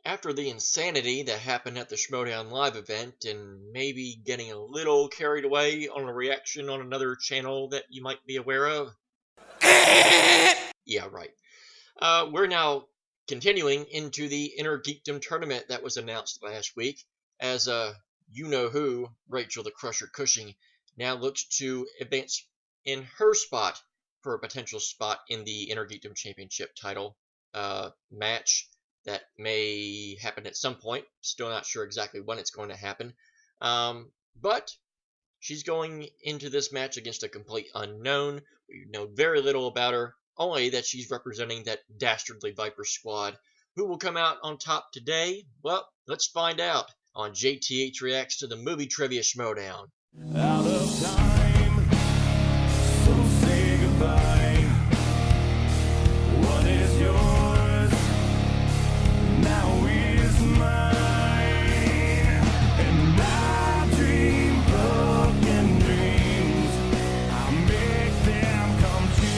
After the insanity that happened at the Schmoedown live event, and maybe getting a little carried away on a reaction on another channel that you might be aware of. Yeah, right. We're now continuing into the Inner Geekdom tournament that was announced last week, as you-know-who, Rachel the Crusher Cushing, now looks to advance in her spot for a potential spot in the Inner Geekdom Championship title match that may happen at some point. Still not sure exactly when it's going to happen. But she's going into this match against a complete unknown. We know very little about her, only that she's representing that dastardly Viper squad. Who will come out on top today? Well, let's find out on JTH Reacts to the Movie Trivia Schmoedown. Out of time, so say goodbye. What is yours now is mine, and I dream broken dreams. I make them come true.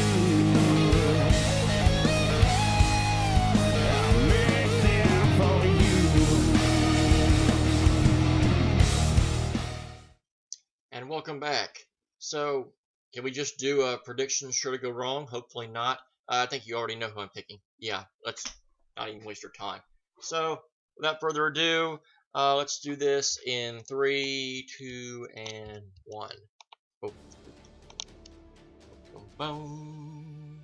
I make them for you. And welcome back. So, can we just do a prediction sure to go wrong? Hopefully not. I think you already know who I'm picking. Yeah, let's not even waste our time. So, without further ado, let's do this in 3, 2, and 1. Oh. Boom, boom.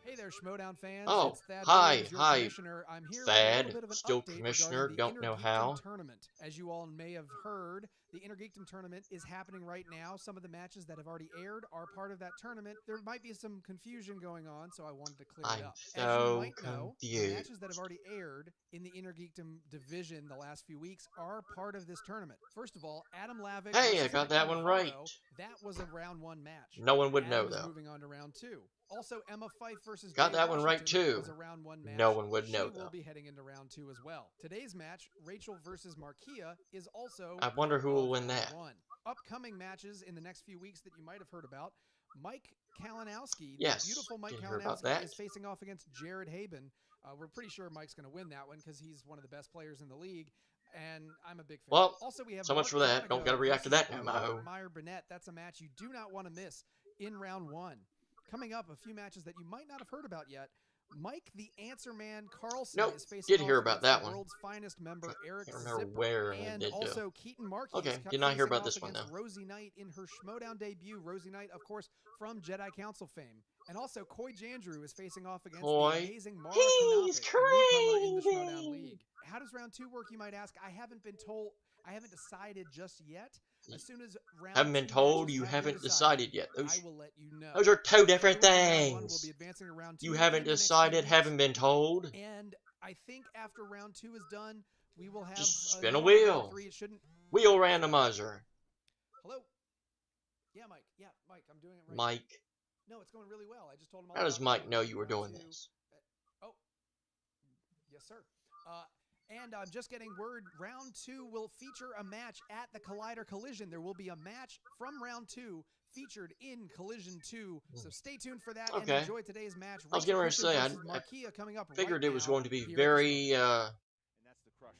Hey there, Schmoedown fans. Oh, It's Thad hi, Williams, your hi, commissioner. I'm here Thad, with a little bit of an still update commissioner, regarding the don't Inner know Geekdom how. Tournament. As you all may have heard, the Inner Geekdom Tournament is happening right now. Some of the matches that have already aired are part of that tournament. There might be some confusion going on, so I wanted to clear it up. As you so might know, the confused. matches that have already aired in the Inner Geekdom division the last few weeks are part of this tournament. First of all, Adam Lavick. Hey, I versus got that Michael one right. Farrow. That was a round 1 match. No one would know, Adam is though. moving on to round 2. Also, Emma Fife versus Got Jay that one right, Washington too. was a round 1 match. No one would know, She will though. be heading into round 2 as well. Today's match, Rachel versus Markia, is also I wonder who part will of win round that. 1. Upcoming matches in the next few weeks that you might have heard about. Mike Kalinowski, Yes, the beautiful Mike did hear about Kalinowski, that. is facing off against Jared Haben. We're pretty sure Mike's going to win that one because he's one of the best players in the league, and I'm a big fan. Well, also, we have so much for that. Don't gotta react to that no more. Meyer Burnett. That's a match you do not want to miss in round 1. Coming up, a few matches that you might not have heard about yet. Mike the Answer Man Carlson Nope, is facing did off hear about against that the one. world's finest member, Eric Can't remember Zipper. where I And did also Keaton Markey Okay, is did not hear facing about off this one, against though. Rosie Knight in her Schmoedown debut. Rosie Knight, of course, from Jedi Council fame. And also Coy Jandrew is facing off against the amazing Mara He's Kanopic, a newcomer in the crazy. Schmoedown League. How does round 2 work, you might ask? I haven't been told. I haven't decided just yet. As soon as round Haven't been 2 told, matches you have been haven't decided yet. I Those will let you know. are two different Anyone from round 1 will things. be advancing to round 2 You haven't in the next few decided, weeks. haven't been told. And I think after round 2 is done, we will have Just spin a round wheel. 3. It shouldn't. Wheel randomizer. Hello. Yeah, Mike. Yeah, Mike. I'm doing it right. Mike. No, it's going really well. I just told him. How does Mike know you were doing this? Oh, yes, sir. And I'm just getting word. Round 2 will feature a match at the Collider Collision. There will be a match from round 2 featured in Collision 2. So stay tuned for that and Okay. enjoy today's match. I was getting ready to say, I coming up figured right it was now going to be here at very, And that's the crusher.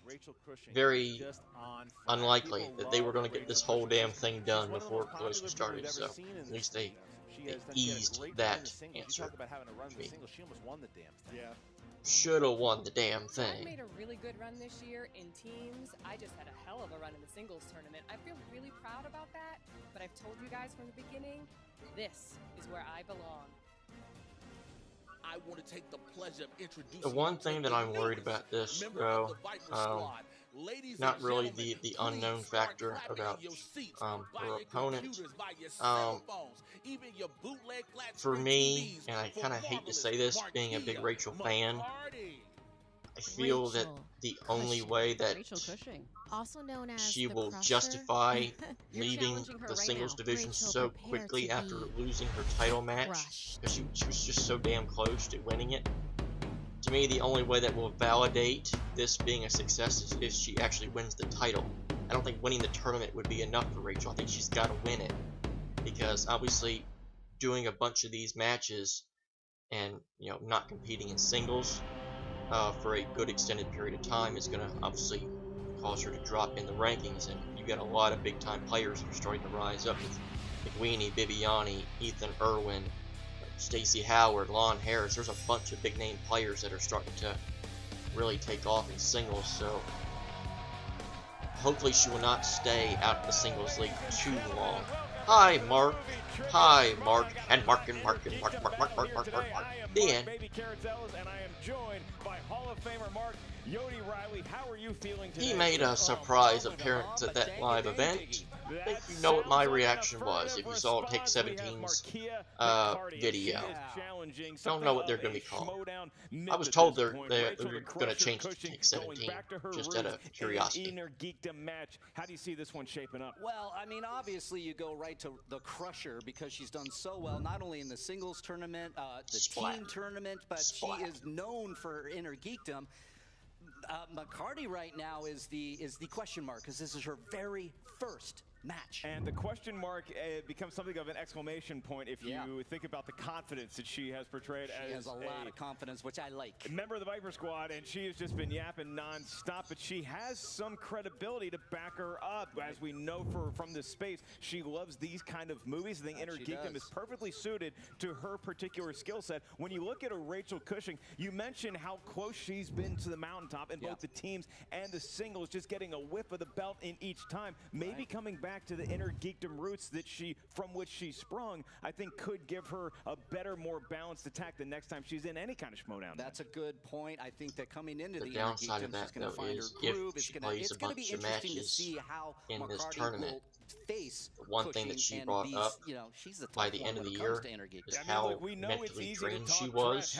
Rachel Cushing very just on fire. unlikely People that they were love going to get Rachel this whole Cushing. damn thing She's done one of the before most collision popular started, people so we've ever seen in at this least thing. they She had a eased great run in that the singles. You answer. talk about having a run in the Me. singles. She almost won the damn thing. Yeah. should have won the damn So I've thing. made a really good run this year in teams. I just had a hell of a run in the singles tournament. I feel really proud about that, but I've told you guys from the beginning, this is where I belong. I want to take the pleasure of introducing The one you to thing that the I'm worried newest about this, member bro, of the Viper Squad. Ladies not and really gentlemen, the please unknown start factor clapping about in your seats, her by your opponent. computers, by your cell phones, even your bootleg flat For screen me, TVs and I for kind of hate to marvelous say this, being a big Markia Rachel fan, McCarty. I feel that Rachel the only Cushing. way that Rachel Cushing, also known as she the will Crusher. justify You're leaving challenging her the right singles now. division Rachel, so prepare quickly to after be losing her title match, crushed. because she was just so damn close to winning it. To me, the only way that will validate this being a success is if she actually wins the title. I don't think winning the tournament would be enough for Rachel. I think she's got to win it, because obviously doing a bunch of these matches and not competing in singles, for a good extended period of time is going to obviously cause her to drop in the rankings, and you got a lot of big time players that are starting to rise up with McWeeny, Bibiani, Ethan Irwin, Stacey Howard, Lon Harris. There's a bunch of big name players that are starting to really take off in singles, so hopefully she will not stay out of the singles league too long. Hi, Mark. Hi, Mark. And Mark and Mark and Mark, Mark, Mark, Mark, Mark, Mark, Mark. The end. And I am joined by Hall of Famer Mark Yodi Riley. How are you feeling today? He made a surprise appearance at that live event. I think you know what my reaction was if you saw Take 17's video. Don't know what they're going to be called. I was told they're going to change it to Take 17, just out of curiosity. How do you see this one shaping up? Well, I mean, obviously you go right to the Crusher because she's done so well, not only in the singles tournament, the team tournament, but she is known for her inner geekdom. McCarty right now is the question mark because this is her very first match. And the question mark becomes something of an exclamation point if you think about the confidence that she has portrayed. She has a lot of confidence, which I like. Member of the Viper Squad, and she has just been yapping non-stop, but she has some credibility to back her up. As we know from this space, she loves these kind of movies. I think Inner Geekdom is perfectly suited to her particular skill set. When you look at a Rachel Cushing, you mentioned how close she's been to the mountaintop in both the teams and the singles, just getting a whiff of the belt in each time. Maybe coming back to the Inner Geekdom roots from which she sprung, I think could give her a better, more balanced attack the next time she's in any kind of Schmoedown. That's a good point. I think that coming into the Inner downside of Geekdom, that, she's going to though, find is her groove. if she plays a bunch of matches in this tournament, face one thing that she brought up by the end of the year is how mentally drained she was.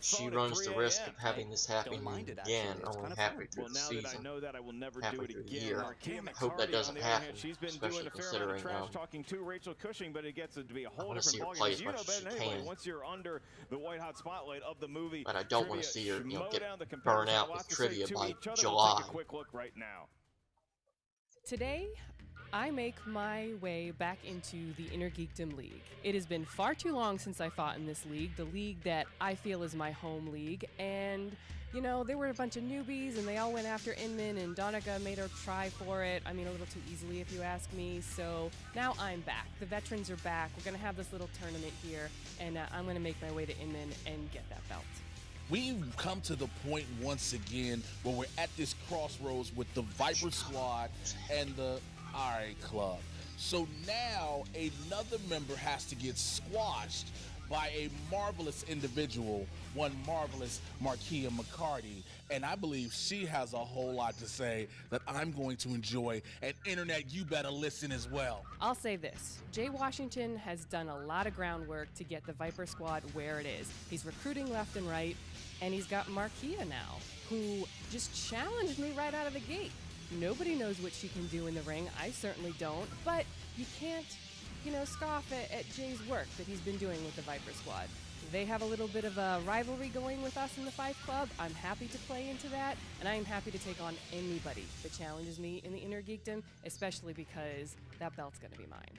She runs the risk of having this happen again only halfway through the season, halfway through the year. Hope that doesn't happen, especially considering I want to see her play as much as she can, but I don't want to see her get burned out with trivia by July. Today, I make my way back into the Inner Geekdom League. It has been far too long since I fought in this league, the league that I feel is my home league, and you know, there were a bunch of newbies and they all went after Inman, and Donica made her try for it. I mean, a little too easily if you ask me. So now I'm back. The veterans are back. We're going to have this little tournament here, and I'm going to make my way to Inman and get that belt. We've come to the point once again where we're at this crossroads with the Viper Squad and the RA Club. So now another member has to get squashed by a marvelous individual, one marvelous Markia McCarty, and I believe she has a whole lot to say that I'm going to enjoy, and Internet, you better listen as well. I'll say this, Jay Washington has done a lot of groundwork to get the Viper Squad where it is. He's recruiting left and right, and he's got Markia now, who just challenged me right out of the gate. Nobody knows what she can do in the ring, I certainly don't, but you can't scoff at Jay's work that he's been doing with the Viper Squad. They have a little bit of a rivalry going with us in the Five Club. I'm happy to play into that, and I am happy to take on anybody that challenges me in the Inner Geekdom, especially because that belt's going to be mine.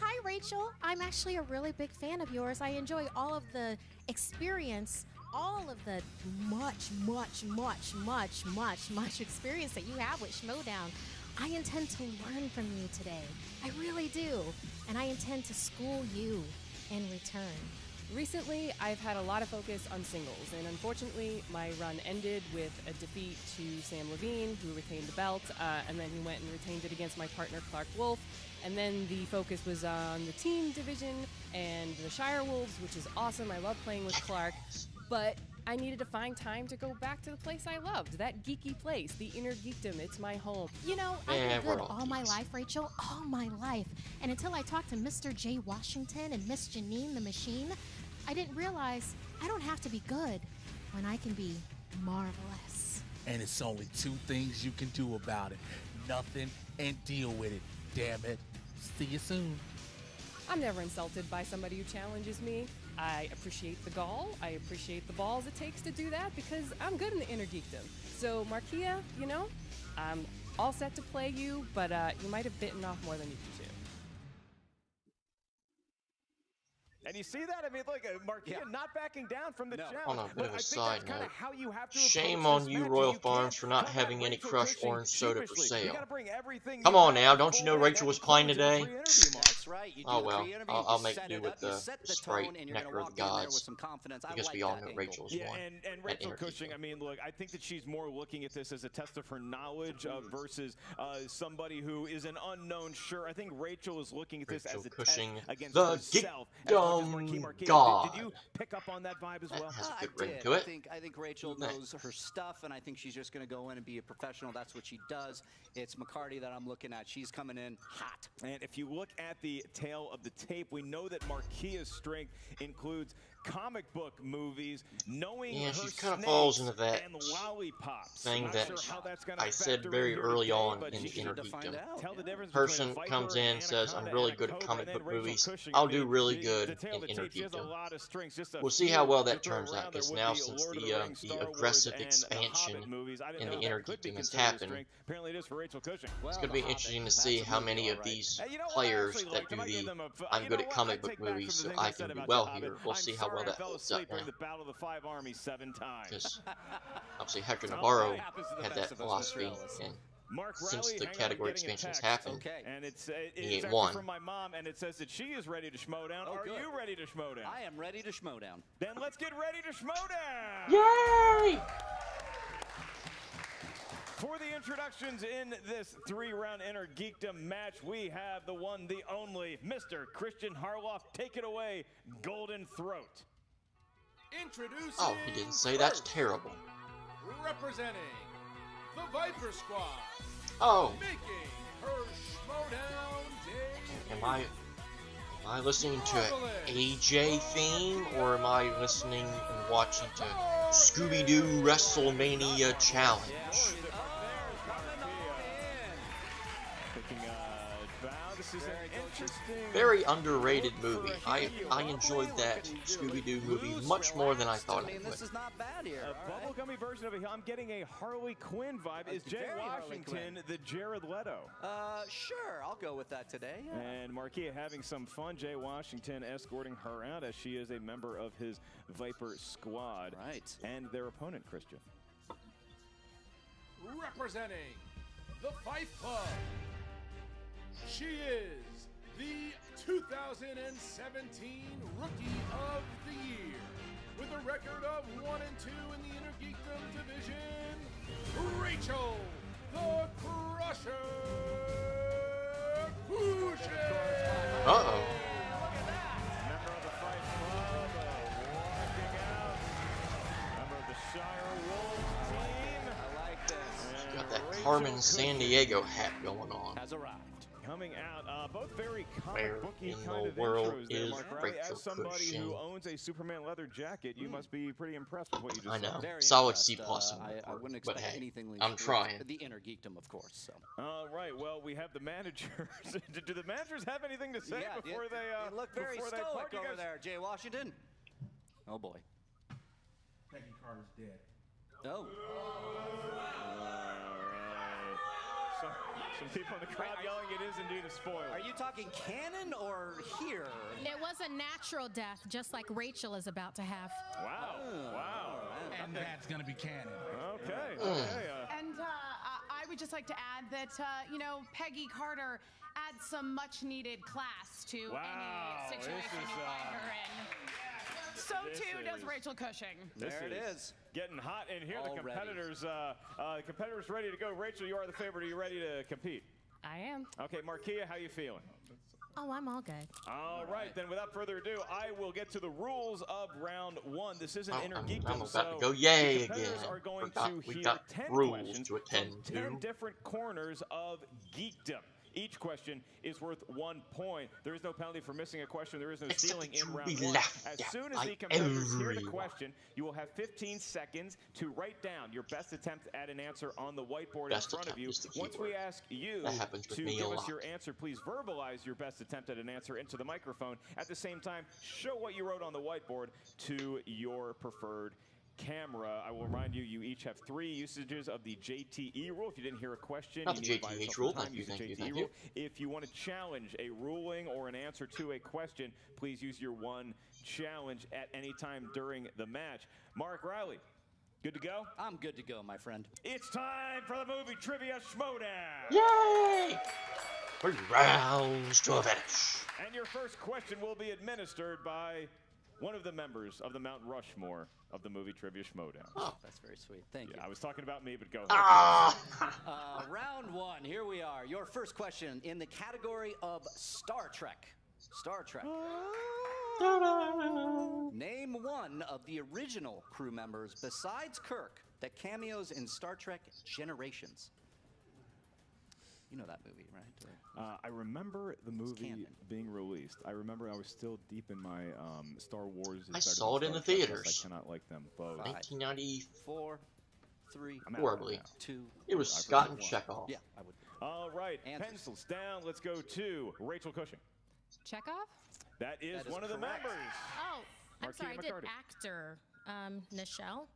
Hi, Rachel. I'm actually a really big fan of yours. I enjoy all of the experience, all of the much experience that you have with Schmoedown. I intend to learn from you today. I really do. And I intend to school you in return. Recently, I've had a lot of focus on singles, and unfortunately, my run ended with a defeat to Sam Levine, who retained the belt, and then he went and retained it against my partner, Clark Wolf. And then the focus was on the team division and the Shire Wolves, which is awesome. I love playing with Clark, but I needed to find time to go back to the place I loved, that geeky place, the Inner Geekdom. It's my home. You know, I've been good all my life, Rachel, all my life. And until I talked to Mr. J. Washington and Miss Janine the Machine, I didn't realize I don't have to be good when I can be marvelous. And it's only two things you can do about it. Nothing, and deal with it. Damn it. See you soon. I'm never insulted by somebody who challenges me. I appreciate the gall. I appreciate the balls it takes to do that because I'm good in the Inner Geekdom. So, Markia, I'm all set to play you, but you might have bitten off more than you can chew. And you see that? I mean, look, Marquia not backing down from the challenge. On a bit of a I think side that's kind note, of how you have to shame approach on this you, match. Royal You Farms, can't for not come having at any Rachel crushed Cushing orange soda for sheepishly. You sale. gotta bring everything Come you on got now, to don't you know full Rachel that was playing includes a today? pre-interview mark. That's right. You do Oh the well, pre-interview, I'll you make set do it with up, you the set the Sprite tone, and you're going to nectar of walk the in there with gods. some confidence. I Because like we all that know angle. Rachel's Yeah, won. and Rachel Cushing, I mean, look, I think that she's more looking at this as a test of her knowledge versus somebody who is an unknown. Sure, I think Rachel is looking at this as a Cushing, test against the herself. Geekdom Did God. you pick up on that vibe as well? Has a good I ring did. to it. I think Rachel knows her stuff, and I think she's just going to go in and be a professional. That's what she does. It's McCarty that I'm looking at. She's coming in hot. And if you look at the tail of the tape, we know that Marquia's strength includes comic book movies, knowing Yeah, her she kind of falls into that and lollipops. thing Not that sure how that's gonna I said factor very in here early today, on but in the she Inner should Geekdom. tell the difference Person between a comes Viper, in, says, I'm Anaconda, really and good a at Cobra, comic and book then Rachel movies. Cushing. I'll I mean, do really the good tail in of the Inner tape, she has a Geekdom. lot of strengths. Just a We'll see few how well to that throw turns around out, there because would now be since Lord of the Rings, Star Wars, aggressive and the expansion Hobbit movies. I didn't in know the that Inner could be Geekdom has considered a happened. strength. Apparently, it is for Rachel Cushing. Well, It's going to be interesting to see how many of these Hey, you know what? I players actually that liked do them. I gave the them I'm you good know at what? comic I book take back movies, some of so the things I I said can do about well the here. Hobbit. We'll I'm see how well sorry that I fell holds up asleep during now. the Battle of the Five Armies 7 times. Because obviously Hector Oh, Navarro that happens to the had best that of us, philosophy, Mr. Ellis. and Mark since Riley, the hang on, category getting a expansions text. happened, Okay. And it's he ain't actually won. from my mom, and it says that she is ready to Schmoedown. Oh, Are good. you ready to Schmoedown? I am ready to Schmoedown. Then let's get ready to Schmoedown! Yay! For the introductions in this 3-round Inner Geekdom match, we have the one, the only, Mr. Christian Harloff. Take it away, Golden Throat. Introducing. Oh, he didn't say that's terrible. Representing the Viper Squad. Oh, Making her Schmoedown debut. am I listening to an AJ theme, or am I listening and watching to Scooby-Doo WrestleMania Challenge? This is an interesting... Very underrated movie. I enjoyed that Scooby-Doo movie much more than I thought I would. This is not bad here. A bubblegummy version of it. I'm getting a Harley Quinn vibe. Is Jay Washington the Jared Leto? Sure, I'll go with that today. Yeah. And Marquia having some fun. Jay Washington escorting her out as she is a member of his Viper squad. Right. And their opponent, Christian. Representing the Fight Club. She is the 2017 Rookie of the Year with a record of 1-2 in the Inner Geekdom division, Rachel the Crusher Cushing. Uh-oh. Member of the Fight Club, walking out. Member of the Shire Wolves team. I like this. And Got that Rachel Carmen Cushing Sandiego hat going on. Has arrived. coming out. Both very Where comic booky in kind the of world intros there, is Mark Riley. Rachel As somebody Cushing? who owns a Superman leather jacket, you must be pretty impressed with what you just I know. saw. Very Solid impressed. C plus. I wouldn't but expect hey, anything less. I'm trying. The Inner Geekdom, of course. So. All right. Well, we have the managers. Do the managers have anything to say before they look very before they stoic park? You over guys- there, Jay Washington. Oh boy. Peggy Carter's dead. Oh. Some people in the crowd yelling, "It is indeed a spoiler." Are you talking canon or here? It was a natural death, just like Rachel is about to have. Wow. Wow. And that's gonna be canon. Okay. Mm. Okay. And I would just like to add that, Peggy Carter adds some much-needed class to Wow, any this situation is, you find her in. So this too does is- Rachel Cushing. There it is. Getting hot in here. Already. The competitors ready to go. Rachel, you are the favorite. Are you ready to compete? I am. Okay, Marquia, how you feeling? Oh, I'm all good. All right, then without further ado, I will get to the rules of round one. This is an Oh, Inner I'm Geekdom, about so to go yay the competitors again. are going Forgot to we hear got 10 rules questions to attend from 10 to. different corners of geekdom. Each question is worth 1 point. There is no penalty for missing a question. There is no Except stealing that in you round be one. laughed As at soon as by the competitors hear the everyone. question, you will have 15 seconds to write down your best attempt at an answer on the whiteboard Best in front of attempt you. is the key Once word. we ask you That happens with to me a give us lot. your answer, please verbalize your best attempt at an answer into the microphone. At the same time, show what you wrote on the whiteboard to your preferred camera. I will remind you, you each have 3 usages of the JTE rule. If you didn't hear a question, Not you the need to buy JTH yourself rule. some time. Thank you, Use the thank you, JTE thank rule. you. If you want to challenge a ruling or an answer to a question, please use your 1 challenge at any time during the match. Mark Riley, good to go? I'm good to go, my friend. It's time for the movie trivia Schmoedown. Yay! 3 rounds to a finish. And your first question will be administered by one of the members of the Mount Rushmore of the movie Trivia Schmoedown. Oh, that's very sweet. Thank you. I was talking about me, but go ahead. Ah! Round 1, here we are. Your first question in the category of Star Trek. Star Trek. Name one of the original crew members besides Kirk that cameos in Star Trek Generations. You know that movie, right? I remember the movie being released. I remember I was still deep in my Star Wars. I saw it in the theaters. I cannot like them both. 1994, 3, I believe. 2. It was Scott and Chekhov. Yeah, I would. All right, pencils down. Let's go to Rachel Cushing. Chekhov? That is one of the members. Oh, I'm Marquis sorry. I did McCarty. actor. Nichelle.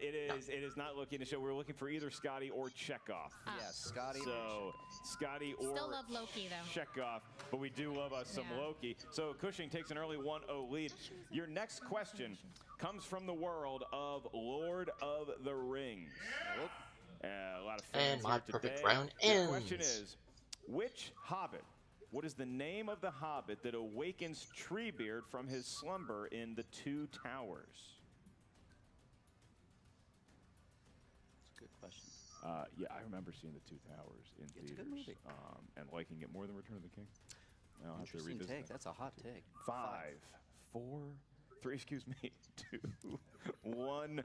It is not looking to show. We're looking for either Scotty or Chekhov. Yes, Scotty. So Scotty or Still love Loki though. Chekhov, but we do love us some Loki. So Cushing takes an early 1-0 lead. Your next question comes from the world of Lord of the Rings. A lot of fans And my here perfect today. round The ends. question is, which Hobbit? What is the name of the Hobbit that awakens Treebeard from his slumber in the 2 Towers? Good question. Yeah, I remember seeing the 2 Towers in theaters. It's a good movie. And liking it more than Return of the King. I'll have to Interesting revisit take. that. That's a hot take. 5, 4, 3, excuse me, 2, 1.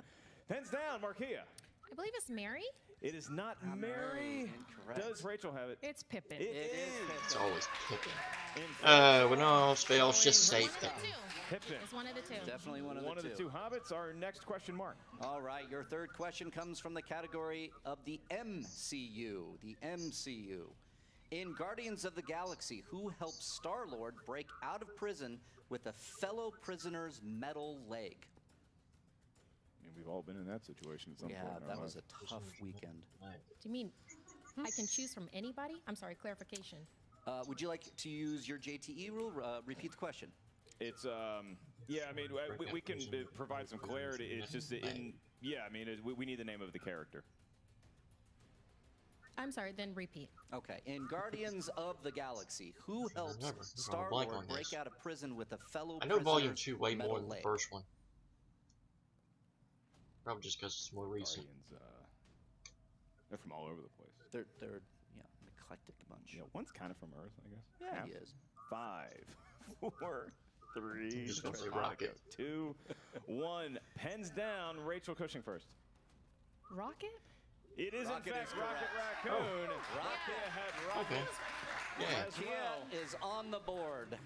Pens down, Marquia. I believe it's Mary. It is not Mary. Incorrect. Does Rachel have it? It's Pippin. It is. It's always Pippin. In When all else fails, just say One of the Pippin. 2. Pippin. It's one of the 2. Definitely one of the 2 Hobbits. Our next question, Mark. All right, your third question comes from the category of the MCU. The MCU. In Guardians of the Galaxy, who helped Star-Lord break out of prison with a fellow prisoner's metal leg? And we've all been in that situation at some point. Yeah, that was a tough weekend. Do you mean I can choose from anybody? I'm sorry, clarification. Would you like to use your JTE rule? Repeat the question. It's yeah. I mean, we can provide some clarity. It's just yeah. I mean, we need the name of the character. I'm sorry, then repeat. Okay. In Guardians of the Galaxy, who helps Star-Lord break out of prison with a fellow I know Volume prisoner's 2 way metal more than the leg? first one. Probably just because it's more recent. Guardians, they're from all over the place. They're yeah, an eclectic bunch. Yeah, one's kind of from Earth, I guess. Yeah, he is. 5, 4, 3, Just gonna say Rocket. 2, 1. Pens down. Rachel Cushing first. Rocket? It is Rocket in fact is Rocket correct. Raccoon. Oh. Marquia had Rocket Okay. Yeah. as Kia well. is on the board.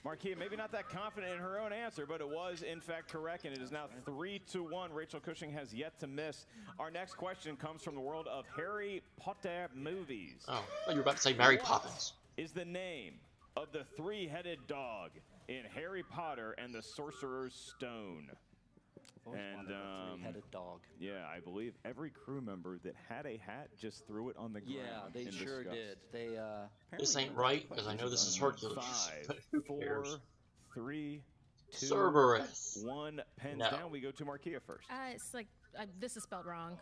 Marquia, maybe not that confident in her own answer, but it was in fact correct, and it is now 3-1. Rachel Cushing has yet to miss. Our next question comes from the world of Harry Potter movies. Oh, you were about to say Mary Poppins. Is the name of the 3-headed dog in Harry Potter and the Sorcerer's Stone? And three-headed dog. Yeah, I believe every crew member that had a hat just threw it on the ground. Yeah, they in sure disgust. did. They This apparently ain't know right, that because I know question. this is Hercules. 5, But who 4, cares? 3, 2, Cerberus. 1. Pens No. down. We go to Marquia first. It's like this is spelled wrong.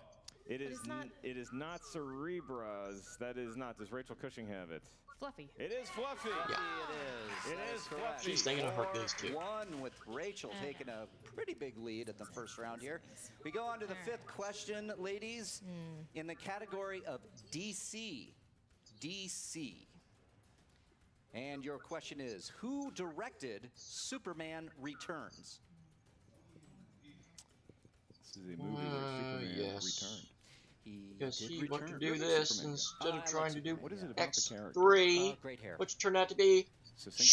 It is it's not- it is not Cerebras. That is not. Does Rachel Cushing have it? Fluffy. It is Fluffy. Yeah. It is. It That is correct. Fluffy. She's thinking of Hercules too. 4-1 with Rachel taking a pretty big lead in the first round here. We go on to the fifth question, ladies, in the category of DC. DC. And your question is, who directed Superman Returns? This is a movie where Superman yes. returned. Because did he wanted to return. do this Superman. instead of trying to do What is it about the character? X3, Great hair. which turned out to be Succinct answer.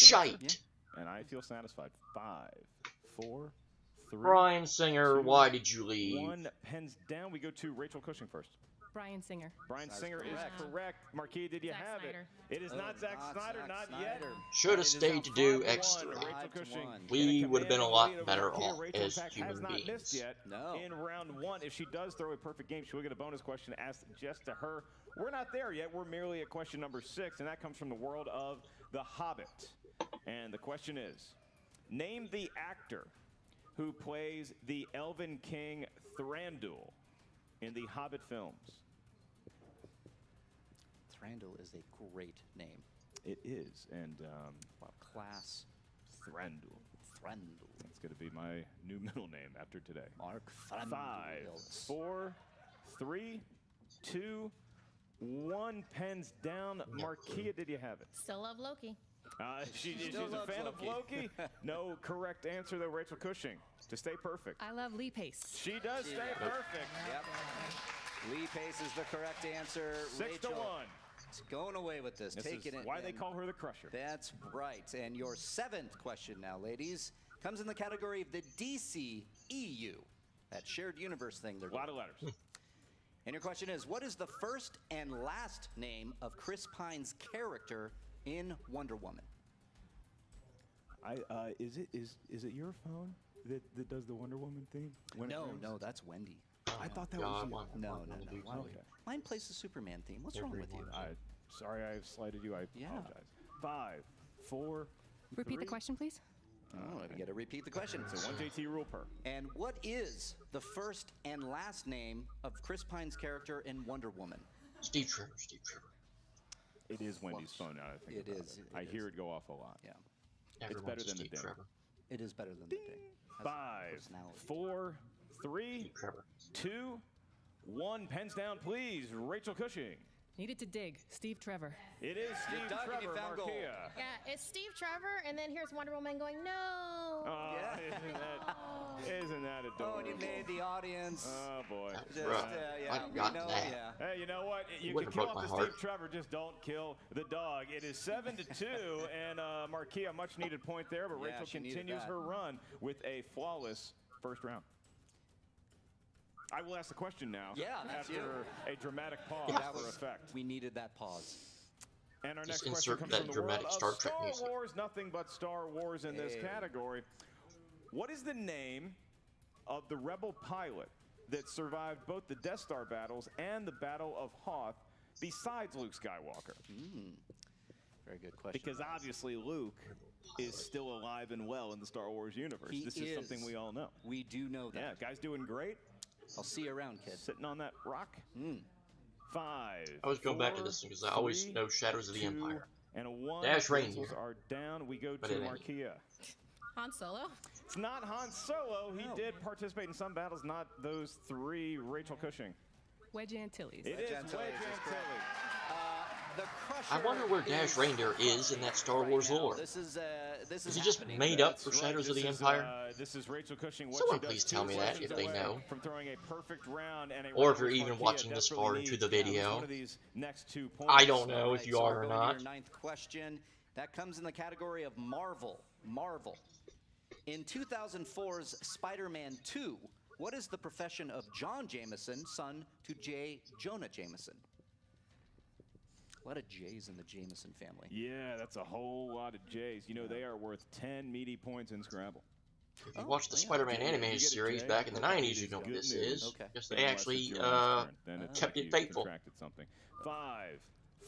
shite. And I feel satisfied. 5, 4, 3, Bryan Singer, 2, why did you leave? 1. Pens down. We go to Rachel Cushing first. Brian Singer. Brian That's Singer correct. is correct. Marquis, did you Zack have Snyder. it? It is not Zack Snyder, not yet. Should have It is stayed now to do 5-1. extra. Rachel 5-1. Cushing We in a would have been a commanding lot lead over better Marquis. off Rachel, in as fact, human has not missed beings. yet No. in round 1. If she does throw a perfect game, she will get a bonus question asked just to her. We're not there yet. We're merely at question number 6, and that comes from the world of The Hobbit. And the question is, name the actor who plays the Elven King Thranduil in the Hobbit films. Thranduil is a great name. It is, and Wow, class. Thranduil. Thranduil. That's going to be my new middle name after today. Mark 5, Thranduil. 4, 3, 2, 1. Pens down. Marquia, did you have it? Still love Loki. She's Still a loves fan of Loki. No correct answer, though. Rachel Cushing, to stay perfect. I love Lee Pace. She does stay perfect. Yep. Lee Pace is the correct answer. 6 to 1. It's going away with this. This Taking is it. why they and call her the Crusher. That's right. And your 7th question now, ladies, comes in the category of the DC EU. That shared universe thing they're A doing. lot of letters. And your question is, what is the first and last name of Chris Pine's character in Wonder Woman? Is it your phone that does the Wonder Woman theme? When it No, rings? no, that's Wendy. I thought that God, was you. No. Okay. Mine plays the Superman theme. What's wrong with you? Sorry I slighted you. I apologize. 5, 4. Repeat 3. the question, please. Oh, you got to repeat the question. So 1 JT rule per. And what is the first and last name of Chris Pine's character in Wonder Woman? Steve Trevor. Steve Trevor. It is Wendy's phone now. I think It about is, It. it I is. hear it go off a lot. Yeah, It's Everyone's better a than the Steve ding. Trevor. it is better than the ding. Has 5, personality. 4, 3, Steve Trevor. 2, 1. Pens down, please. Rachel Cushing. Needed to dig. Steve Trevor. It is Steve dug and you Trevor. found gold. Marquia. Yeah, it's Steve Trevor, and then here's Wonder Woman going, no. Oh, isn't that Oh, adorable? and you made the audience. Oh, boy. Just, Right. yeah, I we got know, that. yeah. Hey, you know what? You can Wouldn't kill have off broke the my Steve Trevor, just don't kill the dog. It is 7-2, and Marquia, much needed point there, but Yeah, Rachel she needed continues that. her run with a flawless first round. I will ask the question now. Yeah, that's after you. a dramatic pause That for was- effect. We needed that pause. And our Just next question insert comes that from the dramatic world Star of Trek Star music. Wars. Nothing but Star Wars in this Hey. category. What is the name of the rebel pilot that survived both the Death Star battles and the Battle of Hoth besides Luke Skywalker? Very good question. Because obviously Luke is still alive and well in the Star Wars universe. He This is something we all know. We do know that. Yeah, guy's doing great. I'll see you around, kid. Sitting on that rock. 5. I was going back to 4, this because I always 3, know Shadows of the 2, Empire. And a 1. Dash Pencils Reindeer. are down. We go But to it ain't. Marquia. Han Solo. It's not Han Solo. He No. did participate in some battles, not those 3. Rachel Cushing. Wedge Antilles. It is Antilles Wedge is correct. Antilles. The Crusher. I wonder where Dash is Reindeer is in that Star right Wars now. lore. This is Is he just happening. made up That's for right. Shadows of This the is, Empire? This is Rachel Cushing. What Someone she does please 2 tell me that questions if they away know. From throwing a perfect round and a Or round if you're which even Marquia watching this desperately far into needs the to have video. one of these next 2 points. I don't know if Alright, you so are we're or going to not. Your 9th question. That comes in the category of Marvel. Marvel. In 2004's Spider-Man 2, what is the profession of John Jameson, son to J. Jonah Jameson? A lot of J's in the Jameson family. Yeah, that's a whole lot of J's. You know, they are worth 10 meaty points in Scrabble. If you watched the yeah. Spider-Man You animated get a series J, back in the it 90s, is you know what good this news. is. Okay. Just they Unless actually it's your last turn, then it's kept like it you faithful. contracted something. 5,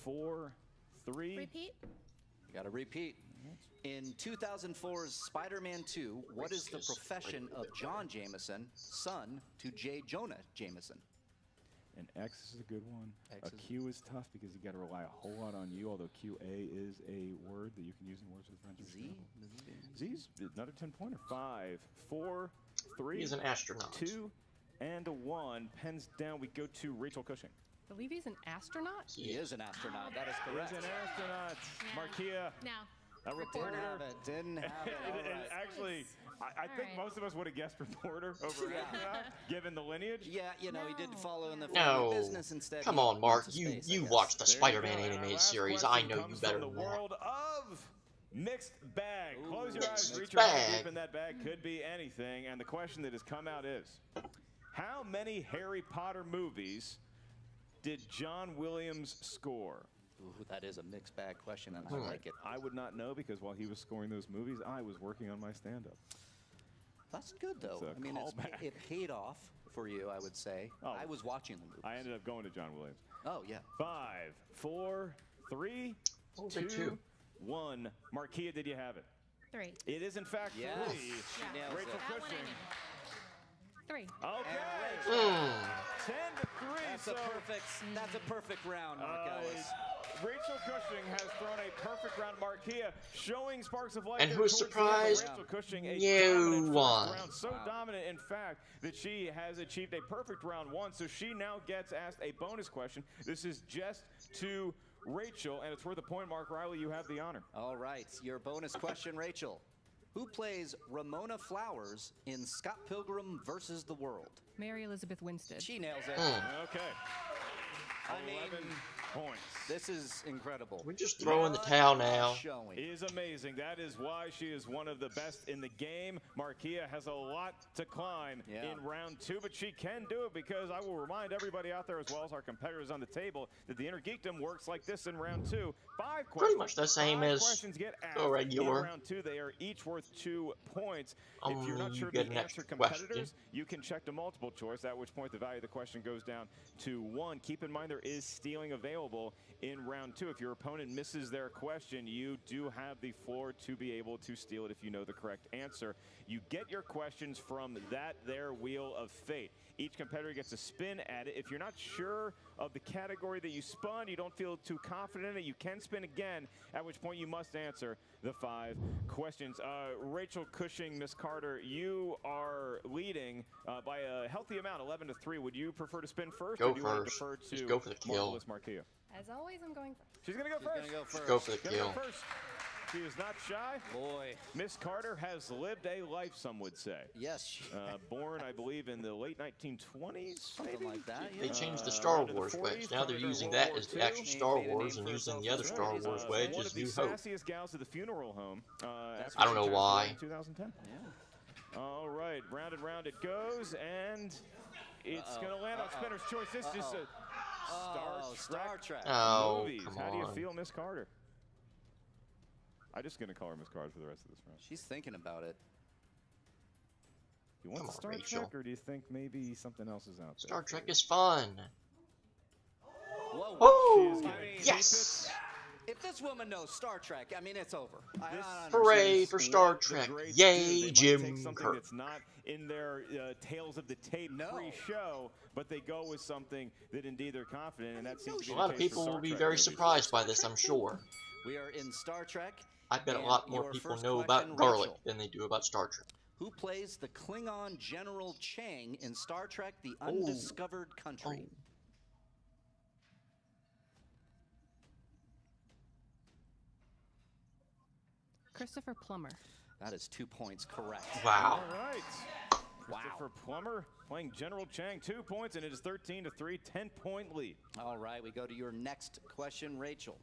4, 3. Repeat. You got to repeat. In 2004's Spider-Man 2, what is the profession of John Jameson, son to J. Jonah Jameson? And X is a good one. X A is- Q is tough because you got to rely a whole lot on you, although QA is a word that you can use in Words with Friends or Z? Scrabble. Z's another 10-pointer. 5, 4, 3. He's an astronaut. 2, and a 1. Pens down. We go to Rachel Cushing. I believe he's an astronaut. He is an astronaut. That is He's correct. an astronaut. Marquia, Now, a reporter. Didn't have it. Didn't have it. All And right. actually, I think right. most of us would have guessed reporter over Yeah. astronaut, given the lineage. Yeah, you know, he did No. folloh in the No. family business instead. Come he on, Mark. went to You space, I you guess. watched the There you Spider-Man go. And our animated last series. I question know you comes better from than the that. world of mixed bag. Close your eyes, Mixed reach your hand bag. deep in that bag. Could be anything. And the question that has come out is, how many Harry Potter movies did John Williams score? Ooh, that is a mixed bag question, and I like it. I would not know because while he was scoring those movies, I was working on my stand-up. That's good, though. I mean, it paid off for you, I would say. Oh, I was watching the movie. I ended up going to John Williams. Oh, yeah. 5, 4, 3, 2, 1. Markia, did you have it? 3. It is, in fact, 3. Yeah. Rachel Cushing. 3. Okay. 10 to 3. That's a perfect round, Mark Ellis. Rachel Cushing has thrown a perfect round. Markia showing sparks of life. And who's surprised? Rachel Cushing, No one. Round. So dominant, in fact, that she has achieved a perfect round 1. So she now gets asked a bonus question. This is just to Rachel, and it's worth a point. Mark Riley, you have the honor. All right, your bonus question, Rachel. Who plays Ramona Flowers in Scott Pilgrim versus the World? Mary Elizabeth Winstead. She nails it. Okay. 11 points. This is incredible. We're just throwing the towel now. Is amazing. That is why she is one of the best in the game. Markia has a lot to climb in round 2, but she can do it because I will remind everybody out there as well as our competitors on the table that the Inner Geekdom works like this in round 2. 5 questions. Pretty much the same as questions get asked a regular. in round 2. They are each worth 2 points. If you're not you sure get the an answer, extra competitors, question. you can check the multiple choice, at which point the value of the question goes down to 1. Keep in mind there is stealing available in round 2. If your opponent misses their question, you do have the floor to be able to steal it if you know the correct answer. You get your questions from their wheel of fate. Each competitor gets a spin at it. If you're not sure of the category that you spun, you don't feel too confident in it, you can spin again, at which point you must answer the 5 questions. Rachel Cushing, Miss Carter, you are leading by a healthy amount, 11 to 3. Would you prefer to spin first? Go or do you want to first. defer to Just go for the kill. Marvelous Markia? As always, I'm going first. She's going to go first. Just go for the She's gonna kill. go first. She is not shy. Boy. Miss Carter has lived a life, some would say. Yes. Born, I believe, in the late 1920s, Something like that. They changed the Star Wars ways. Now they're using that as the actual Star Wars and using the other Star Wars way as New Hope. One of the sassiest gals at the funeral home. I don't know why. In 2010. Yeah. All right, round and round it goes, and it's going to land on Spinner's choice. This is a Star Trek movies. Come How do you on. feel, Miss Carter? I'm just going to call her Miss Carter for the rest of this round. She's thinking about it. You want Come the on, Star Rachel. Trek, or do you think maybe something else is out there? Star Trek is fun. Whoa. Oh, She is yes! If this woman knows Star Trek, I mean, it's over. I don't Hooray understand. for Star The Trek. grades Yay, do. They might Jim take something Kirk. that's not in their Tales of the Tape pre-show, but they go with something that indeed they're confident in, and that seems to be A the lot of case for people Star will be Trek very movies. surprised by this, I'm sure. We are in Star Trek. I bet a and lot more your people first know question, about garlic Rachel. than they do about Star Trek. Who plays the Klingon General Chang in Star Trek: The Undiscovered Country? Christopher Plummer. That is 2 points correct. Wow. All right. Christopher Plummer playing General Chang, 2 points, and it is 13 to 3, 10-point lead. All right, we go to your next question, Rachel.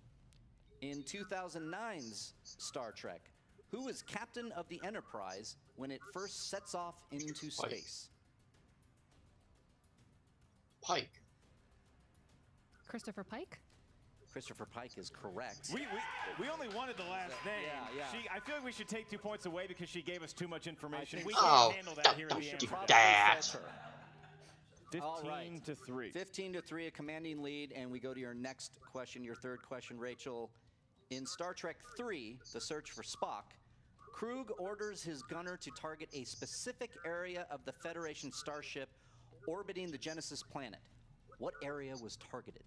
In 2009's Star Trek, who is captain of the Enterprise when it first sets off into space? Pike. Christopher Pike? Christopher Pike is correct. We only wanted the last name. Yeah. I feel like we should take 2 points away because she gave us too much information. We so. can't handle that here in Don't the do end. that. 15 to 3. 15 to 3, a commanding lead, and we go to your next question, your third question, Rachel. In Star Trek III, The Search for Spock, Krug orders his gunner to target a specific area of the Federation starship orbiting the Genesis planet. What area was targeted?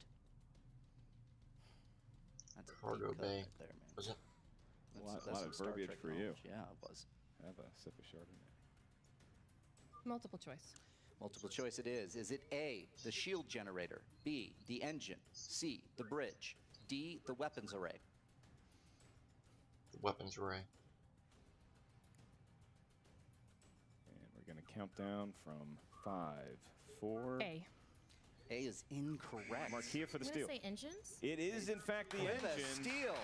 That's a Cargo deep cut Bay. right there, man. Was it? A lot some of Star verbiage Trek for you. knowledge. Yeah, it was. Have a sip of Chardonnay. Multiple choice. Multiple choice it is. Is it A, the shield generator, B, the engine, C, the bridge, D, the weapons array? The weapons array. And we're going to count down from 5, 4. A. A is incorrect. Marquia for the Did steal. I say engines? It is, in fact, the With a engine. steal.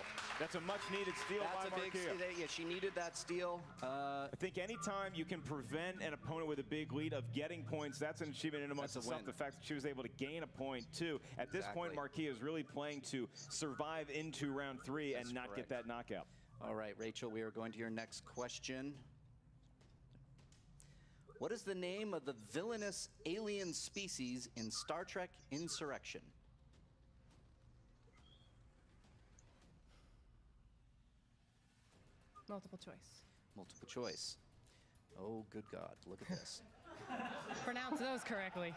That's a much-needed steal That's by a big Marquia. steal. Yeah, she needed that steal. I think anytime you can prevent an opponent with a big lead of getting points, that's an achievement in amongst That's a itself. win. The fact that she was able to gain a point, too. At this point, Marquia is really playing to survive into round 3 and not get that knockout. All right, Rachel, we are going to your next question. What is the name of the villainous alien species in Star Trek Insurrection? Multiple choice. Multiple choice. Oh, good God, look at this. Pronounce those correctly.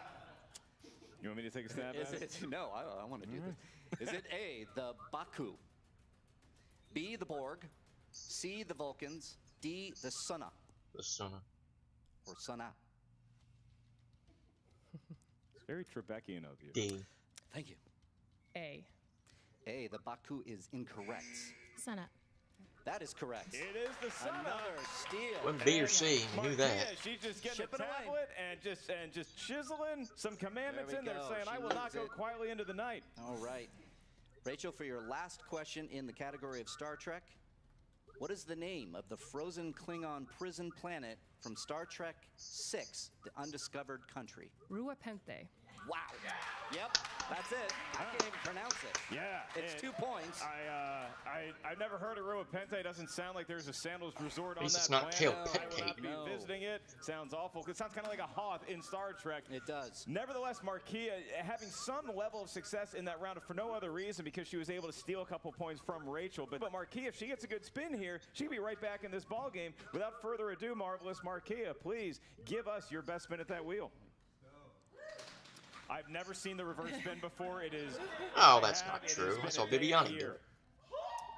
You want me to take a stab at it? No, I want to do this. Is it A, the Baku, B, the Borg, C, the Vulcans, D, the Sunna? The Sunna. Or Sunna? It's very Trebeckian of you. D. Thank you. A. A, the Baku is incorrect. Sunna. That is correct. It is the Sunna. Another steal. Wasn't B or C. You knew that. She's just getting Chip a it away. tablet and just chiseling some commandments There in we there, go. saying, She "I will not moves go it. quietly into the night." All right. Rachel, for your last question in the category of Star Trek, what is the name of the frozen Klingon prison planet from Star Trek VI, The Undiscovered Country? Ruapente. Wow. Yep, that's it. I can't even pronounce it. Yeah. It's 2 points. I've never heard of Ruapente. It doesn't sound like there's a sandals resort on least that it's not planet. Kale I will not be No. visiting it. Sounds awful. It sounds kind of like a Hoth in Star Trek. It does. Nevertheless, Marquia having some level of success in that round for no other reason because she was able to steal a couple points from Rachel. But Marquia, if she gets a good spin here, she can be right back in this ball game. Without further ado, marvelous Marquia, please give us your best spin at that wheel. I've never seen the reverse spin before. It is. Oh, that's not true. I saw Viviani do it.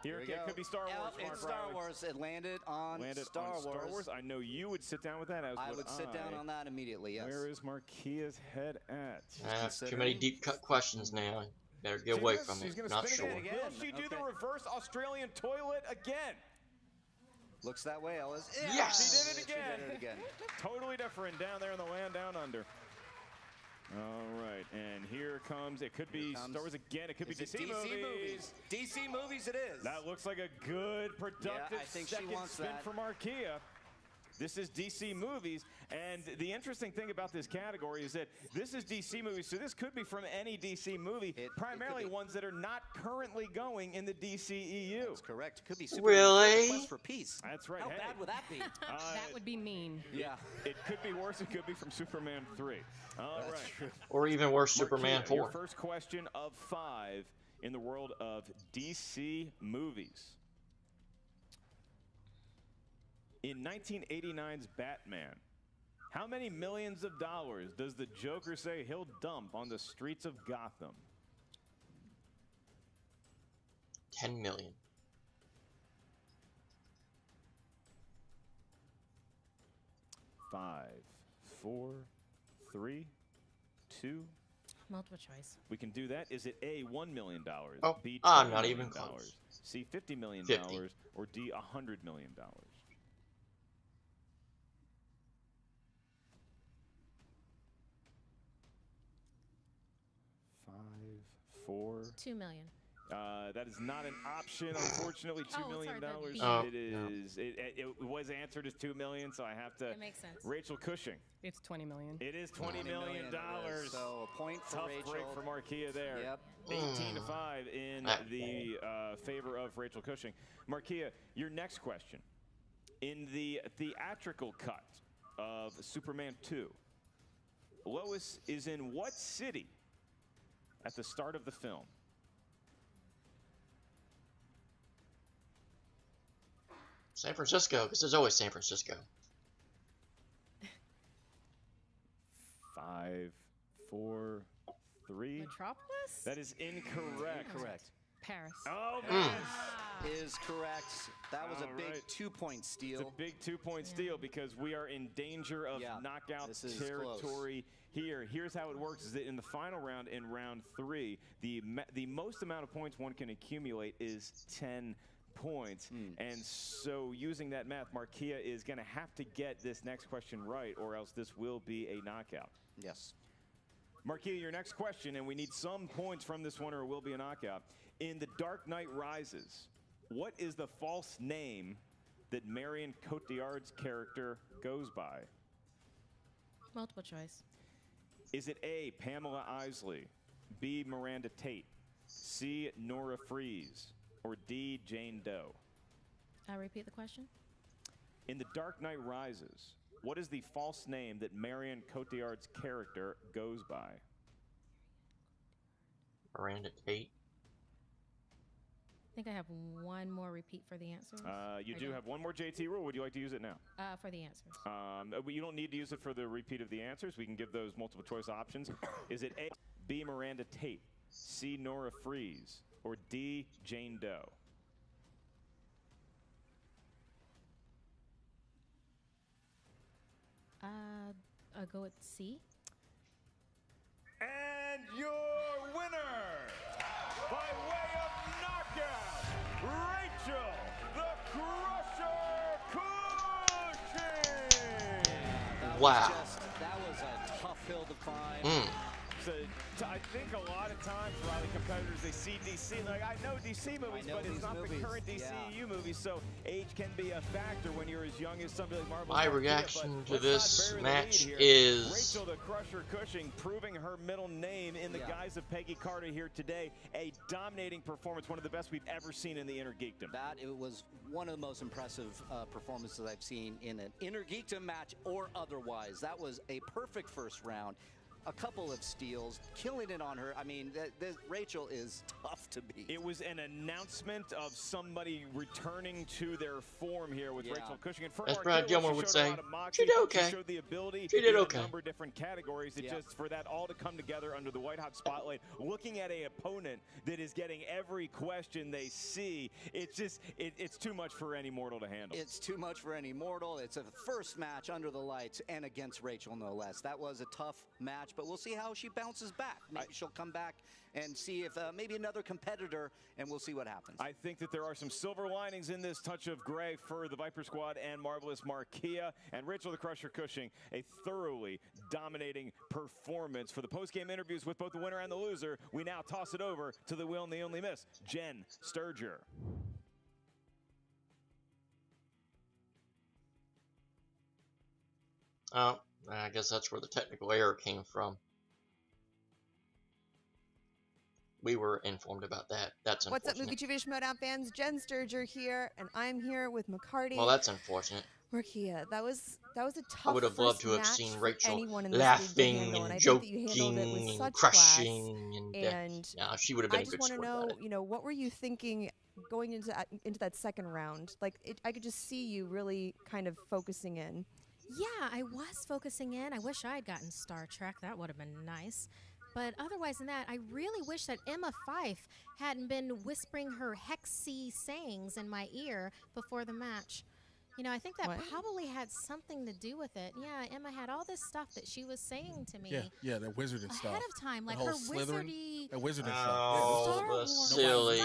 Here it could be Star Wars. Yep, it's Star Wars. It landed on Star Wars. I know you would sit down with that. As I would sit down on that immediately, yes. Where is Marquia's head at? Too many deep cut questions now. Better get away from it. Not sure. Will she do the reverse Australian toilet again? Looks that way, Ellis. Yes! She did it again. She did it again. Totally different down there in the land down under. All right, and here comes, it could be Star Wars again, it could be DC movies. DC movies it is. That looks like a good, productive I think she second wants spin that. for Marquia. This is DC movies, and the interesting thing about this category is that this is DC movies, so this could be from any DC movie, primarily ones that are not currently going in the DCEU. That's correct. It could be Really? Quest for Peace. That's right. How bad would that be? That would be mean. Yeah. It could be worse. It could be from Superman 3. All right. True. Or even worse, Superman Marquia, 4. Your first question of 5 in the world of DC movies. In 1989's Batman, how many millions of dollars does the Joker say he'll dump on the streets of Gotham? 10 million. 5, 4, 3, 2. Multiple choice. We can do that. Is it A, $1 million, Oh, B, I'm $20 not million, even close. C, $50 million, 50. or D, $100 million? 5, 4. 2 million. That is not an option, unfortunately. $2 million. sorry, the B. Oh, It is. It was answered as $2 million, so I have to. That makes sense. Rachel Cushing. It's $20 million. It is $20 million. So a point for Tough Rachel. break for Marquia there. Yep. 18-5 in the favor of Rachel Cushing. Marquia, your next question. In the theatrical cut of Superman 2, Lois is in what city at the start of the film? San Francisco, because there's always San Francisco. 5, 4, 3. Metropolis? That is incorrect. Correct. Paris. Oh, man. Is correct. That was a big right. 2-point steal. It's a big 2-point steal because we are in danger of knockout territory here. Here's how it works: is that in the final round, in round 3, the most amount of points one can accumulate is 10 points. And so using that math, Marquia is going to have to get this next question right, or else this will be a knockout. Yes. Marquia, your next question, and we need some points from this one or it will be a knockout. In The Dark Knight Rises, what is the false name that Marion Cotillard's character goes by? Multiple choice. Is it A, Pamela Isley, B, Miranda Tate, C, Nora Freeze, or D, Jane Doe? Repeat the question. In The Dark Knight Rises, what is the false name that Marion Cotillard's character goes by? Miranda Tate. I think I have one more repeat for the answers. You do have one more JT rule. Would you like to use it now? For the answers. You don't need to use it for the repeat of the answers. We can give those multiple choice options. Is it A, B, Miranda Tate, C, Nora Freeze, or D, Jane Doe? I'll go with C. And your winner, by way of knockout, Rachel the Crusher Cushing! Wow. That was a tough hill to climb. So, I think a lot of times, Riley, competitors, they see DC, like, I know DC movies, but it's not the current DCEU movies, so age can be a factor when you're as young as somebody like Marvel. My reaction to this match is... Rachel the Crusher Cushing proving her middle name in the guise of Peggy Carter here today. A dominating performance, one of the best we've ever seen in the Inner Geekdom. It was one of the most impressive performances I've seen in an Inner Geekdom match or otherwise. That was a perfect first round. A couple of steals, killing it on her. I mean, Rachel is tough to beat. It was an announcement of somebody returning to their form here with Rachel Cushing. And as Brad Gilmore would say, she did okay. She showed the ability she did okay. In a number of different categories. It just, for that all to come together under the white hot spotlight, looking at an opponent that is getting every question they see, it's just, it's too much for any mortal to handle. It's too much for any mortal. It's a first match under the lights and against Rachel, no less. That was a tough match. But we'll see how she bounces back. Maybe she'll come back and see if maybe another competitor, and we'll see what happens. I think that there are some silver linings in this touch of gray for the Viper Squad and Marvelous Marquia. And Rachel the Crusher Cushing, a thoroughly dominating performance. For the post-game interviews with both the winner and the loser, we now toss it over to the will and the only miss, Jen Sturger. Oh, I guess that's where the technical error came from. We were informed about that. That's unfortunate. What's up, Movie Trivia Schmoedown fans? Jen Sturger here, and I'm here with McCarty. Well, that's unfortunate. Marquia, that was a tough. I would have loved to have seen Rachel laughing and joking and crushing, and yeah, she would have been a good sport. I just want to know, what were you thinking going into that second round? Like, I could just see you really kind of focusing in. Yeah, I was focusing in. I wish I had gotten Star Trek. That would have been nice. But otherwise than that, I really wish that Emma Fyffe hadn't been whispering her hexy sayings in my ear before the match. I think that probably had something to do with it. Yeah, Emma had all this stuff that she was saying to me. Yeah, that wizarding stuff. Ahead of time, like her wizardy. That wizarding stuff. Oh, silly.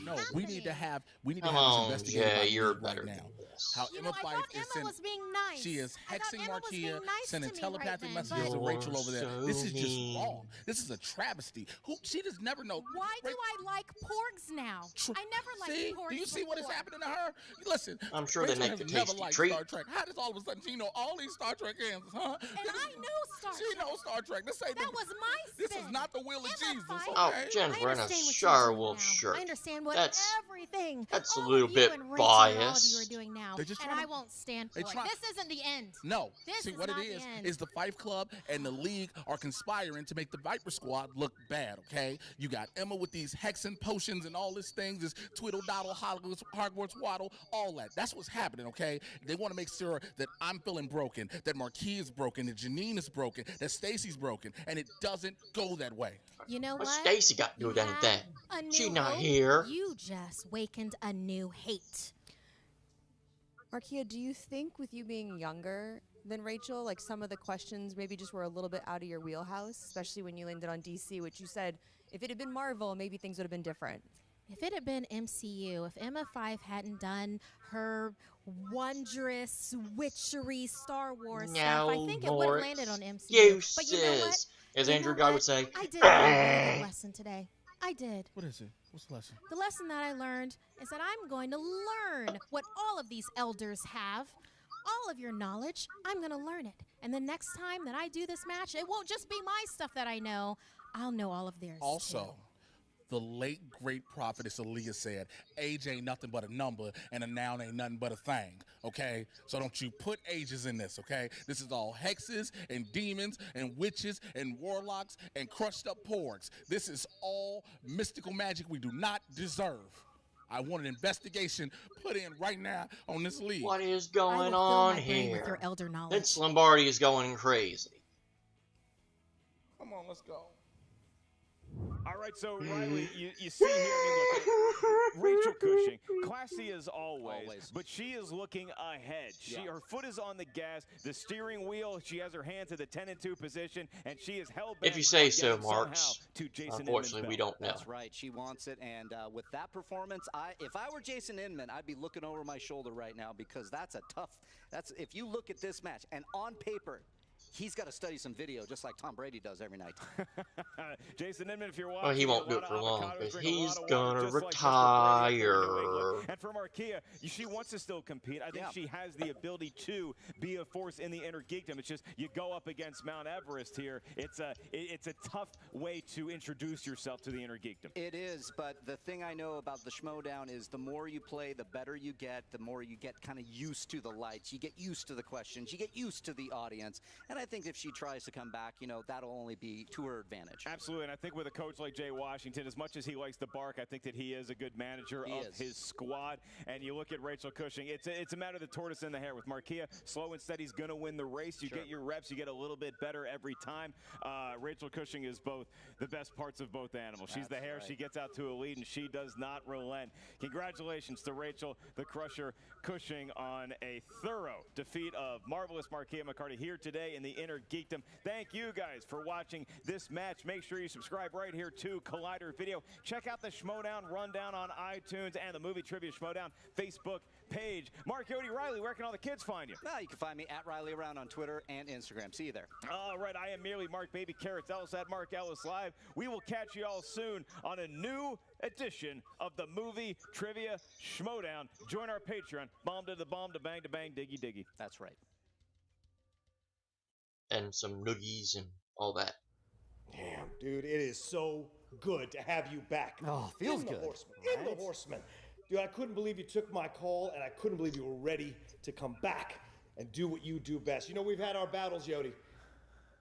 No, we need to have this investigation. Yeah, you're better now. How Emma Fyffe was being nice. She is hexing Marquia, sending telepathic messages to Rachel over there. This is just wrong. This is a travesty. She just never know. Why do I like porgs now? I never liked porgs. Do you see what is happening to her? Listen. I'm sure they make the tasty treat. Star Trek. How does all of a sudden she know all these Star Trek answers, huh? And I know Star Trek. She knows Star Trek. That was my spin. This is not the will of Jesus. Okay? Oh, Jen's wearing a Star Wolf shirt. I understand what everything. That's a little bit biased. All of you are doing now, and I won't stand for it. This isn't the end. No. This see what it is the Fyffe Club and the League are conspiring to make the Viper Squad look bad. Okay, you got Emma with these hexen potions and all these things, this twiddle doddle Hogwarts waddle, all that. That's what's happening. Okay, they want to make sure that I'm feeling broken, that Marquis is broken, that Janine is broken, that Stacy's broken, and it doesn't go that way. You know what? What's Stacy got to do with anything? She's not here. You just wakened a new hate. Marquia, do you think with you being younger than Rachel, like some of the questions maybe just were a little bit out of your wheelhouse, especially when you landed on DC, which you said if it had been Marvel, maybe things would have been different? If it had been MCU, if Emma Fyffe hadn't done her wondrous witchery Star Wars stuff, I think it would have landed on MCU. But you know what? as You Andrew know Guy what? would say. I did learn a really good lesson today. I did. What is it? What's the lesson? The lesson that I learned is that I'm going to learn what all of these elders have. All of your knowledge, I'm going to learn it. And the next time that I do this match, it won't just be my stuff that I know. I'll know all of theirs, Also, too. the late, great prophetess Aaliyah said, age ain't nothing but a number, and a noun ain't nothing but a thing, okay? So don't you put ages in this, okay? This is all hexes and demons and witches and warlocks and crushed up porgs. This is all mystical magic we do not deserve. I want an investigation put in right now on this league. What is I will going fill on my brain with here? your elder knowledge. Vince Lombardi is going crazy. Come on, let's go. All right, so Riley, you see here, I mean, look, Rachel Cushing, classy as always, but she is looking ahead. Her foot is on the gas, the steering wheel. She has her hands to the 10 and 2 position, and she is hell bent. If you say so, getting Marks. somehow to Jason Unfortunately, Inman's we belt. don't know. That's right. She wants it, and with that performance, if I were Jason Inman, I'd be looking over my shoulder right now because that's a tough. If you look at this match, and on paper, he's got to study some video just like Tom Brady does every night. Jason Inman, if you're watching, Well, he won't do it for long because he's gonna retire. And for Markia, she wants to still compete. I think she has the ability to be a force in the inner geekdom. It's just you go up against Mount Everest here. It's a tough way to introduce yourself to the inner geekdom. It is, but the thing I know about the Schmoedown is the more you play, the better you get, the more you get kind of used to the lights. You get used to the questions. You get used to the audience. And I think if she tries to come back, that'll only be to her advantage. Absolutely, and I think with a coach like Jay Washington, as much as he likes to bark, I think that he is a good manager of his squad. And you look at Rachel Cushing, it's a matter of the tortoise in the hare. With Markia, slow and steady's going to win the race. You get your reps, you get a little bit better every time. Rachel Cushing is both the best parts of both animals. She's the hare, she gets out to a lead, and she does not relent. Congratulations to Rachel, the Crusher Cushing, on a thorough defeat of marvelous Markia McCarty here today in the Inner Geekdom. Thank you guys for watching this match. Make sure you subscribe right here to Collider Video. Check out the Schmoedown rundown on iTunes and the Movie Trivia Schmoedown Facebook page. Mark Yodi Riley, where can all the kids find you? You can find me at Riley Around on Twitter and Instagram. See you there. All right, I am merely Mark Baby Carrots Ellis at Mark Ellis Live. We will catch you all soon on a new edition of the Movie Trivia Schmoedown. Join our Patreon. Bomb to the bomb to bang, diggy diggy. That's right. And some noogies and all that. Damn, dude, it is so good to have you back. Oh, feels good. In the Horseman. Dude, I couldn't believe you took my call, and I couldn't believe you were ready to come back and do what you do best. We've had our battles, Yodi,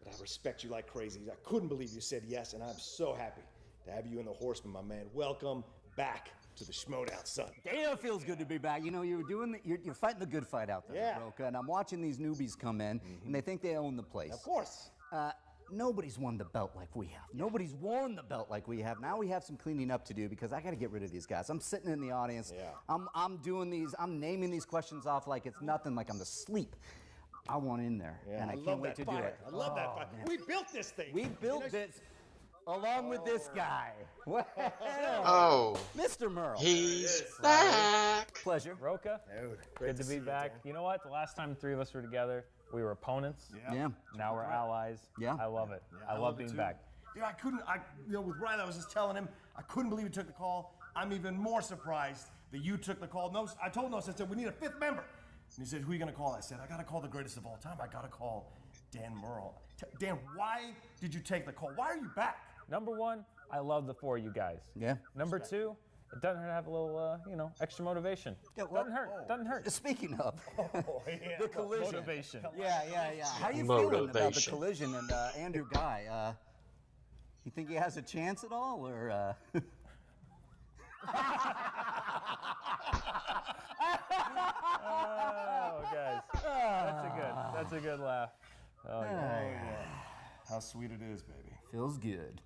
but I respect you like crazy. I couldn't believe you said yes, and I'm so happy to have you in the Horseman, my man. Welcome back to the Schmoedown, son. Damn, it feels good to be back. You're fighting the good fight out there, Roka, and I'm watching these newbies come in, and they think they own the place. Of course. Nobody's won the belt like we have. Nobody's worn the belt like we have. Now we have some cleaning up to do because I got to get rid of these guys. I'm sitting in the audience. I'm naming these questions off like it's nothing, like I'm asleep. I want in there, and I can't wait to do it. I love that fight. We built this thing. We built this along with this guy. Well, Mr. Merle. He's back. Pleasure. Roka, good to be back. You know what? The last time the three of us were together, we were opponents. Yeah. Now we're allies. Yeah. I love it. Yeah, I love being back. Dude, with Riley, I was just telling him, I couldn't believe he took the call. I'm even more surprised that you took the call. No, I told Nos, I said, we need a fifth member. And he said, who are you going to call? I said, I got to call the greatest of all time. I got to call Dan Merle. Dan, why did you take the call? Why are you back? Number one, I love the four of you guys. Yeah. Number two, it doesn't have a little, extra motivation. Yeah, well, doesn't hurt. Doesn't hurt. Speaking of the collision. Motivation. Yeah. How are you feeling about the collision and Andrew Guy? You think he has a chance at all, or? Oh, guys, that's a good laugh. Oh yeah. How sweet it is, baby. Feels good.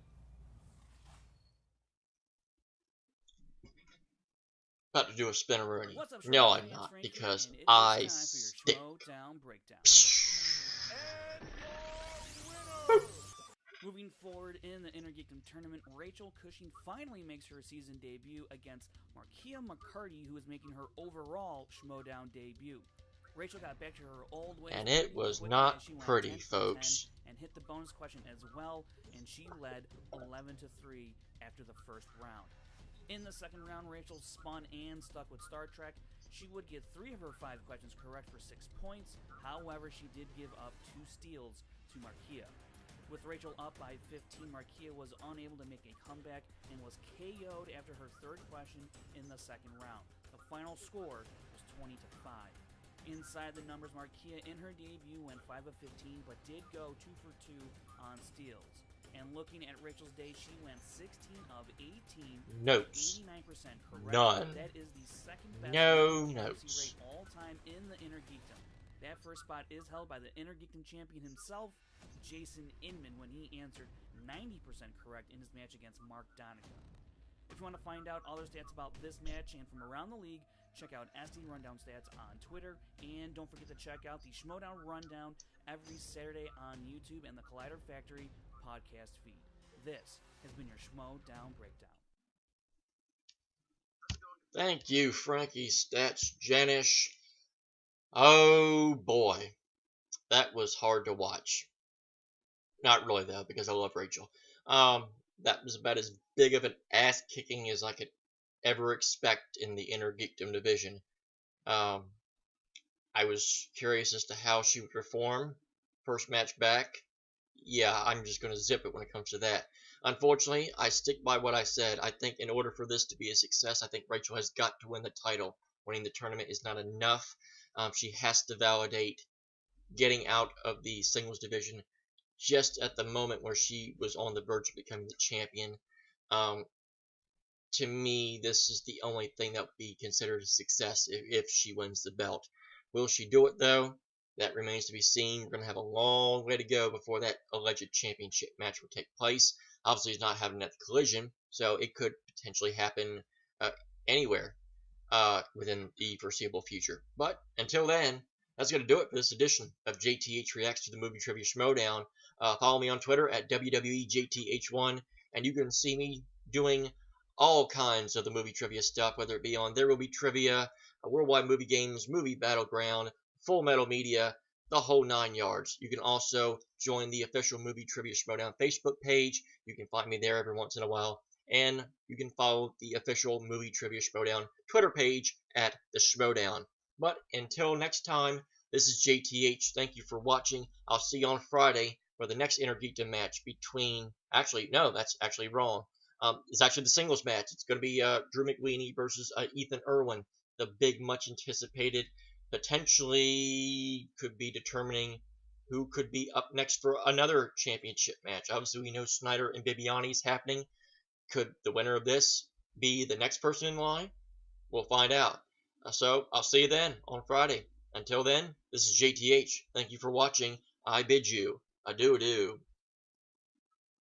About to do a spinneroonie. No, I'm not, because I stink. Moving forward in the Inner Geekdom tournament, Rachel Cushing finally makes her season debut against Markia McCarty, who is making her overall Schmoedown debut. Rachel got back to her old ways. And it was not pretty, folks. and hit the bonus question as well, and she led 11-3 after the first round. In the second round, Rachel spun and stuck with Star Trek. She would get 3 of her 5 questions correct for 6 points. However, she did give up 2 steals to Markia. With Rachel up by 15, Markia was unable to make a comeback and was KO'd after her third question in the second round. The final score was 20-5. Inside the numbers, Markia in her debut went 5 of 15, but did go 2 for 2 on steals. And looking at Rachel's day, she went 16 of 18. Notes. 89% correct. None. That is the second best No accuracy notes. rate all time in the Inner Geekdom. That first spot is held by the Inner Geekdom champion himself, Jason Inman, when he answered 90% correct in his match against Mark Donica. If you want to find out other stats about this match and from around the league, check out SD Rundown Stats on Twitter, and don't forget to check out the Schmoedown Rundown every Saturday on YouTube and the Collider Factory podcast feed. This has been your Schmoedown Breakdown. Thank you, Frankie Stats Janish. Oh boy, that was hard to watch. Not really though, because I love Rachel. That was about as big of an ass kicking as I could ever expect in the Inner Geekdom division. I was curious as to how she would perform first match back. Yeah, I'm just going to zip it when it comes to that. Unfortunately, I stick by what I said. I think in order for this to be a success, I think Rachel has got to win the title. Winning the tournament is not enough. She has to validate getting out of the singles division just at the moment where she was on the verge of becoming the champion. To me, this is the only thing that would be considered a success if she wins the belt. Will she do it, though? That remains to be seen. We're going to have a long way to go before that alleged championship match will take place. Obviously, it's not happening at the Collision, so it could potentially happen anywhere within the foreseeable future. But until then, that's going to do it for this edition of JTH Reacts to the Movie Trivia Schmoedown. Follow me on Twitter at WWEJTH1, and you can see me doing all kinds of the movie trivia stuff, whether it be on There Will Be Trivia, Worldwide Movie Games, Movie Battleground, Full Metal Media, the whole 9 yards. You can also join the official Movie Trivia Schmoedown Facebook page. You can find me there every once in a while. And you can follow the official Movie Trivia Schmoedown Twitter page at the Schmoedown. But until next time, this is JTH. Thank you for watching. I'll see you on Friday for the next Inner Geekdom match between... Actually, no, that's actually wrong. It's actually the singles match. It's going to be Drew McWeeny versus Ethan Irwin. The big, much anticipated, potentially could be determining who could be up next for another championship match. Obviously, we know Snyder and Bibiani is happening. Could the winner of this be the next person in line? We'll find out. So, I'll see you then on Friday. Until then, this is JTH. Thank you for watching. I bid you adieu.